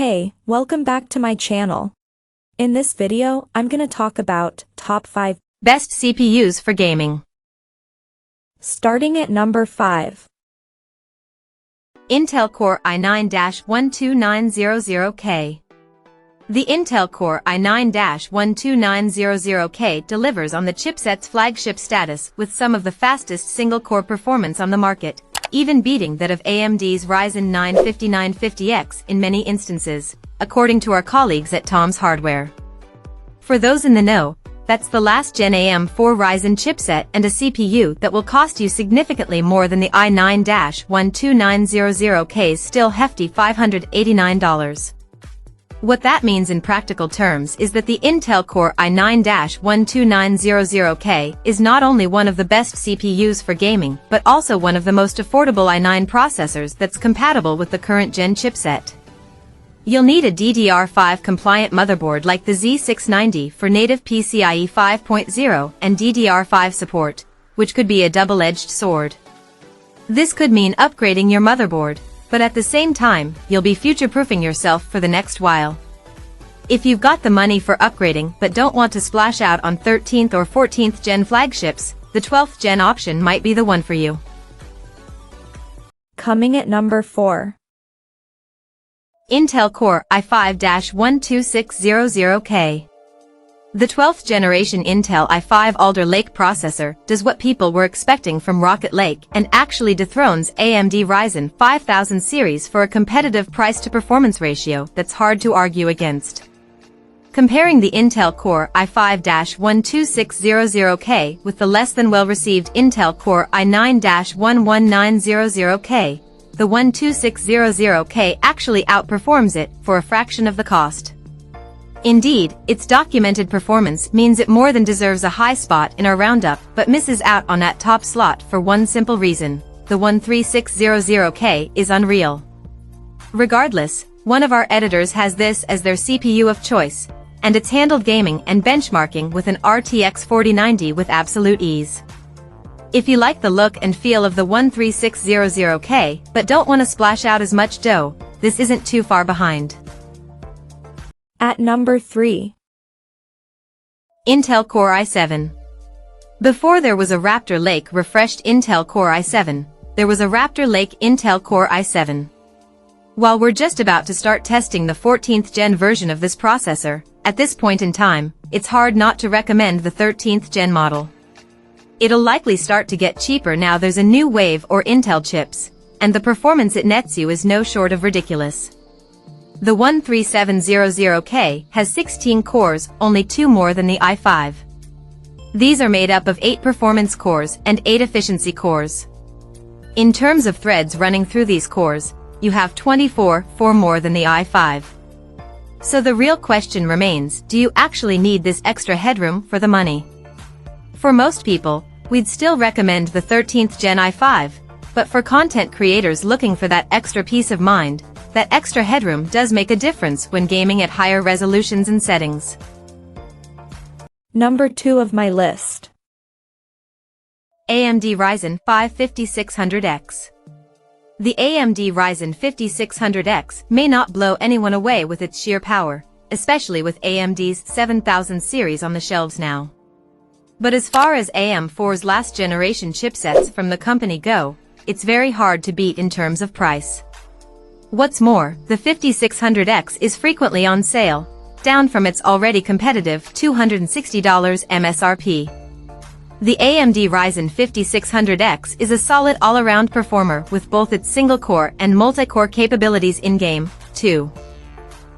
Hey, welcome back to my channel. In this video, I'm gonna talk about top 5 best CPUs for gaming. Starting at number 5. Intel Core i9-12900K. The Intel Core i9-12900K delivers on the chipset's flagship status with some of the fastest single-core performance on the market, even beating that of AMD's Ryzen 9 5950X in many instances, according to our colleagues at Tom's Hardware. For those in the know, that's the last Gen AM4 Ryzen chipset and a CPU that will cost you significantly more than the i9-12900K's still hefty $589. What that means in practical terms is that the Intel Core i9-12900K is not only one of the best CPUs for gaming but also one of the most affordable i9 processors that's compatible with the current gen chipset. You'll need a DDR5 compliant motherboard like the Z690 for native PCIe 5.0 and DDR5 support, which could be a double-edged sword. This could mean upgrading your motherboard, but at the same time, you'll be future-proofing yourself for the next while. If you've got the money for upgrading but don't want to splash out on 13th or 14th gen flagships, the 12th gen option might be the one for you. Coming at number 4. Intel Core i5-12600K. The 12th generation Intel i5 Alder Lake processor does what people were expecting from Rocket Lake and actually dethrones AMD Ryzen 5000 series for a competitive price-to-performance ratio that's hard to argue against. Comparing the Intel Core i5-12600K with the less than well-received Intel Core i9-11900K, the 12600K actually outperforms it for a fraction of the cost. Indeed, its documented performance means it more than deserves a high spot in our roundup but misses out on that top slot for one simple reason: the 13600K is unreal. Regardless, one of our editors has this as their CPU of choice, and it's handled gaming and benchmarking with an RTX 4090 with absolute ease. If you like the look and feel of the 13600K but don't want to splash out as much dough, this isn't too far behind. At number 3. Intel Core i7. Before there was a Raptor Lake refreshed Intel Core i7, there was a Raptor Lake Intel Core i7. While we're just about to start testing the 14th gen version of this processor, at this point in time, it's hard not to recommend the 13th gen model. It'll likely start to get cheaper now there's a new wave or Intel chips, and the performance it nets you is no short of ridiculous. The 13700K has 16 cores, only 2 more than the i5. These are made up of 8 performance cores and 8 efficiency cores. In terms of threads running through these cores, you have 24, 4 more than the i5. So the real question remains, do you actually need this extra headroom for the money? For most people, we'd still recommend the 13th gen i5, but for content creators looking for that extra peace of mind, that extra headroom does make a difference when gaming at higher resolutions and settings. Number 2 of my list. AMD Ryzen 5 5600X. The AMD Ryzen 5600X may not blow anyone away with its sheer power, especially with AMD's 7000 series on the shelves now. But as far as AM4's last generation chipsets from the company go, it's very hard to beat in terms of price. What's more, the 5600X is frequently on sale, down from its already competitive $260 MSRP. The AMD Ryzen 5600X is a solid all-around performer with both its single-core and multi-core capabilities in-game, too.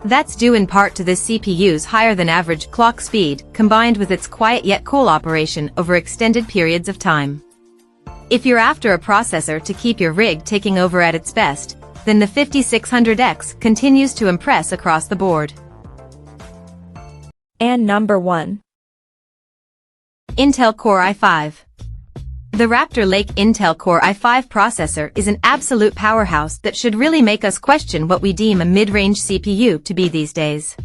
That's due in part to this CPU's higher-than-average clock speed combined with its quiet yet cool operation over extended periods of time. If you're after a processor to keep your rig taking over at its best, then the 5600X continues to impress across the board. And number 1. Intel Core i5. The Raptor Lake Intel Core i5 processor is an absolute powerhouse that should really make us question what we deem a mid-range CPU to be these days.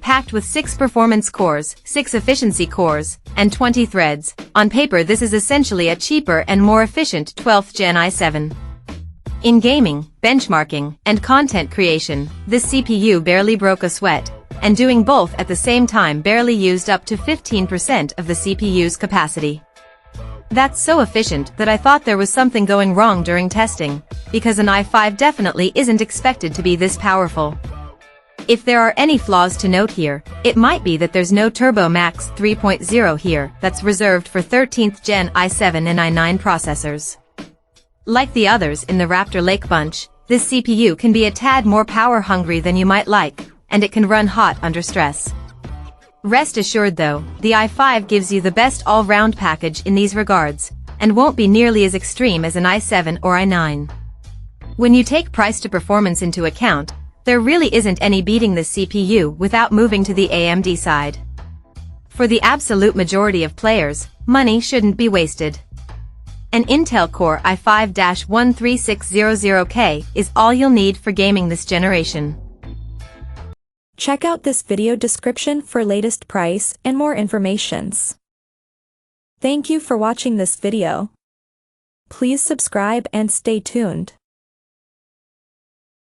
Packed with 6 performance cores, 6 efficiency cores, and 20 threads, on paper this is essentially a cheaper and more efficient 12th gen i7. In gaming, benchmarking, and content creation, this CPU barely broke a sweat, and doing both at the same time barely used up to 15% of the CPU's capacity. That's so efficient that I thought there was something going wrong during testing, because an i5 definitely isn't expected to be this powerful. If there are any flaws to note here, it might be that there's no Turbo Max 3.0 here that's reserved for 13th Gen i7 and i9 processors. Like the others in the Raptor Lake bunch, this CPU can be a tad more power-hungry than you might like, and it can run hot under stress. Rest assured though, the i5 gives you the best all-round package in these regards, and won't be nearly as extreme as an i7 or i9. When you take price to performance into account, there really isn't any beating this CPU without moving to the AMD side. For the absolute majority of players, money shouldn't be wasted. An Intel Core i5-13600K is all you'll need for gaming this generation. Check out this video description for latest price and more informations. Thank you for watching this video. Please subscribe and stay tuned.